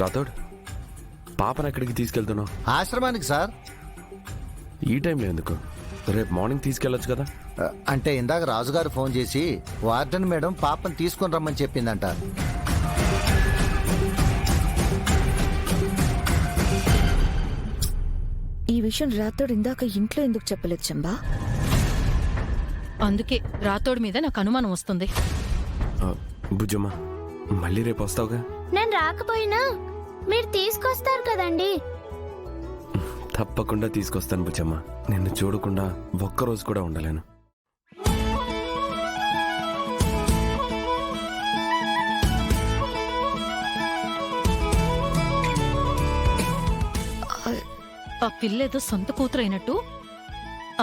రాథోడ్, పాపను ఎక్కడికి తీసుకెళ్తున్నావు? ఆశ్రమానికి సార్. ఈ టైంలో ఎందుకు? రేపు మార్నింగ్ తీసుకెళ్ళొచ్చు కదా. అంటే ఇందాక రాజుగారు ఫోన్ చేసి వార్డెన్ మేడం పాపను తీసుకొని రమ్మని చెప్పిందంట. ఈ విషయం రాతోడు ఇందాక ఇంట్లో ఎందుకు చెప్పలేదు చంబా? అందుకే రాతోడి మీద నాకు అనుమానం వస్తుంది. బుజ్జమ్మ, మళ్ళీ రేపు వస్తావుగా? నేను రాకపోయినా మీరు తీసుకొస్తారు కదండి. తప్పకుండా తీసుకొస్తాను బుజ్జమ్మ. నిన్ను చూడకుండా ఒక్కరోజు కూడా ఉండలేను. ఆ పిల్లేదో సొంత కూతురు అయినట్టు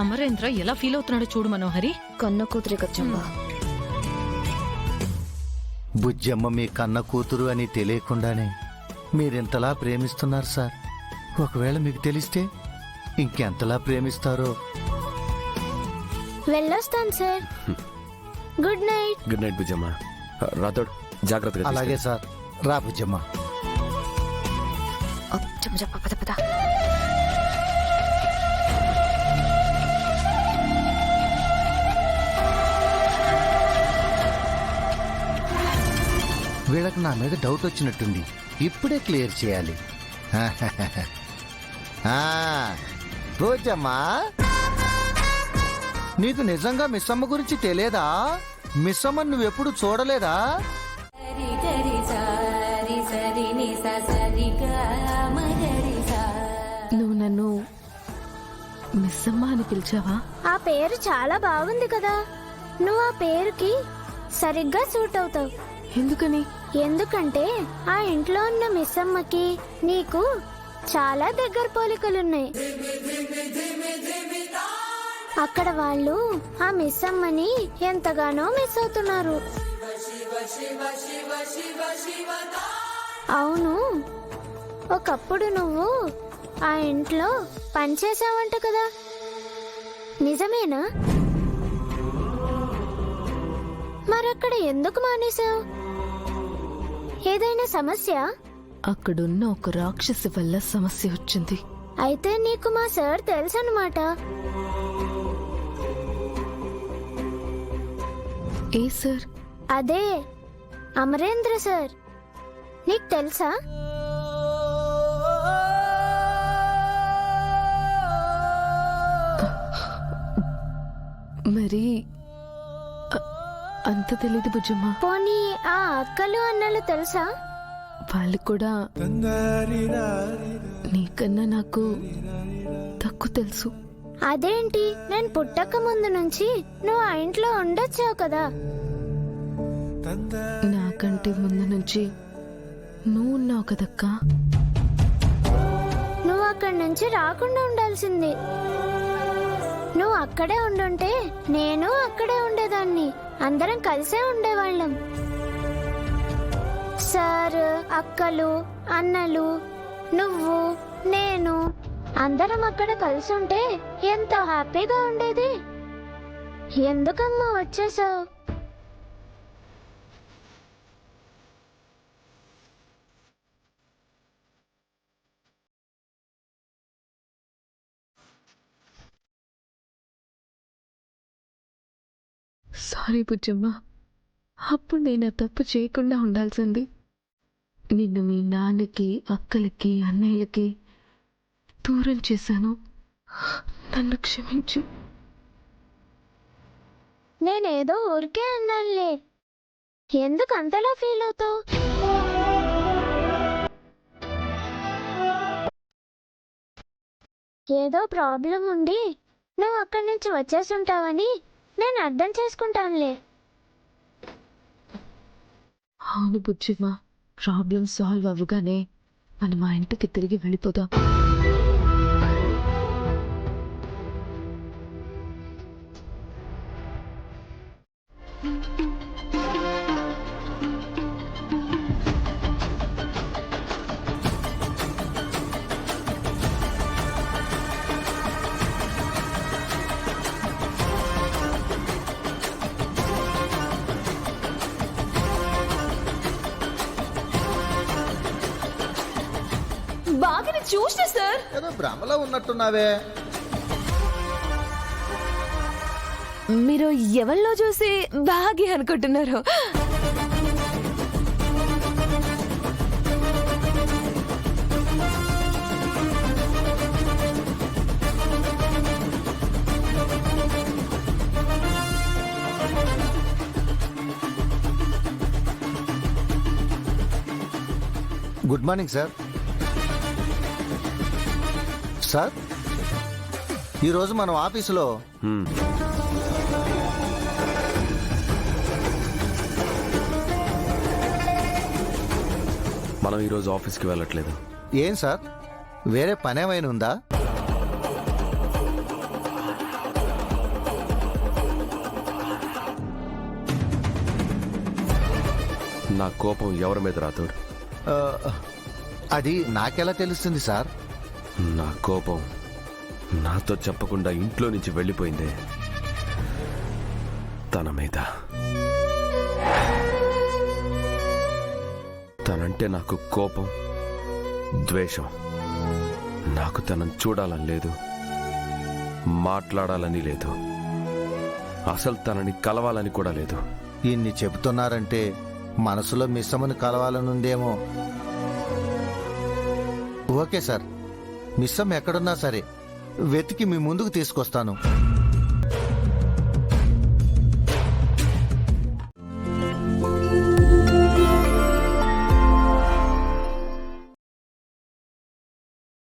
అమరేంద్ర ఎలా ఫీల్ అవుతున్నాడో చూడు మనోహరి. కన్న కూతురే కదా చంబా. బుజ్జమ్మ మీ కన్న కూతురు అని తెలియకుండానే మీరెంతలా ప్రేమిస్తున్నారు సార్. ఒకవేళ మీకు తెలిస్తే ఇంకెంతలా ప్రేమిస్తారో. వెళ్ళొస్తాను sir. Good night. Good night Bujjamma. Rathod, జాగ్రత్తగా. అలాగే సార్. రా బుజ్జమ్మ. పద పద. వీళ్ళకి నా మీద డౌట్ వచ్చినట్టుంది. ఇప్పుడే క్లియర్ చేయాలి. రోజమ్మా, నీకు నిజంగా మిస్సమ్మ గురించి తెలియదా? మిస్సమ్మ నువ్వెప్పుడు చూడలేదా? నువ్వు నన్ను మిస్సమ్మ అని పిలిచావా? ఆ పేరు చాలా బాగుంది కదా. నువ్వు ఆ పేరుకి సరిగ్గా సూట్ అవుతావు. ఎందుకని? ఎందుకంటే ఆ ఇంట్లో ఉన్న మిస్సమ్మకి నీకు చాలా దగ్గర పోలికలున్నాయి. అక్కడ వాళ్ళు ఆ మిస్సమ్మని ఎంతగానో మిస్ అవుతున్నారు. అవును, ఒకప్పుడు నువ్వు ఆ ఇంట్లో పనిచేసావంట కదా, నిజమేనా? మరక్కడ ఎందుకు మానేశావు? ఏదైనా సమస్య? అక్కడున్న ఒక రాక్షసి వల్ల సమస్య వచ్చింది. అయితే నీకు మా సార్ తెలుసన్నమాట. ఏ సార్? అదే అమరేంద్ర సార్. నీకు తెలుసా? మరి అంత తెలీదు బుజ్జమ్మ. పోనీ ఆ అక్కలు అన్నలు తెలుసా? వాళ్ళు కూడా నీకన్నా నాకు తక్కువ తెలుసు. అదేంటి, నేను పుట్టక ముందు నుంచి నువ్వు ఆ ఇంట్లో ఉండొచ్చావు కదా. నాకంటే ముందు నుంచి నువ్వు ఉన్నావు కదక్కా. నువ్వు అక్కడి నుంచి రాకుండా ఉండాల్సింది. నువ్వు అక్కడే ఉండుంటే నేను అక్కడే ఉండేదాన్ని. అందరం కలిసే ఉండేవాళ్ళం. సార్, అక్కలు, అన్నలు, నువ్వు, నేను అందరం అక్కడ కలిసి ఉంటే ఎంత హ్యాపీగా ఉండేది. ఎందుకమ్మా వచ్చేసావు? సారీ బుజ్జమ్మ, అప్పుడు నేను తప్పు చేయకుండా ఉండాల్సింది. నిన్ను మీ నాన్నకి, అక్కలకి, అన్నయ్యకి దూరం చేశాను. నన్ను క్షమించు. నేనేదో ఊరికే అన్నానులే. ఎందుకు అంతలా ఫీల్ అవుతావు? ఏదో ప్రాబ్లం ఉండి నువ్వు అక్కడి నుంచి వచ్చేసుంటావని నేను అర్థం చేసుకుంటానులే. అవును బుజ్జిమా, ప్రాబ్లం సాల్వ్ అవ్వగానే మనం మా ఇంటికి తిరిగి వెళ్ళిపోదాం. బాగా చూసిన సార్. ఏదో భ్రమలో ఉన్నట్టున్నావే. మీరు ఎవరిలో చూసి బాగా అనుకుంటున్నారు? Good morning sir. సార్, ఈరోజు మనం ఆఫీసులో మనం ఈరోజు ఆఫీస్కి వెళ్ళట్లేదు. ఏం సార్, వేరే పని ఏమైనా ఉందా? నా కోపం ఎవరి మీద రాతోడు? ఆ, అది నాకెలా తెలుస్తుంది సార్? నా కోపం నాతో చెప్పకుండా ఇంట్లో నుంచి వెళ్ళిపోయిందే, తన మీద. తనంటే నాకు కోపం, ద్వేషం. నాకు తనని చూడాలని లేదు, మాట్లాడాలని లేదు, అసలు తనని కలవాలని కూడా లేదు. ఇన్ని చెబుతున్నారంటే మనసులో మిస్సమ్మని కలవాలనుందేమో. ఓకే సార్, మిస్సమ్మ ఎక్కడున్నా సరే వెతికి మీ ముందుకు తీసుకొస్తాను.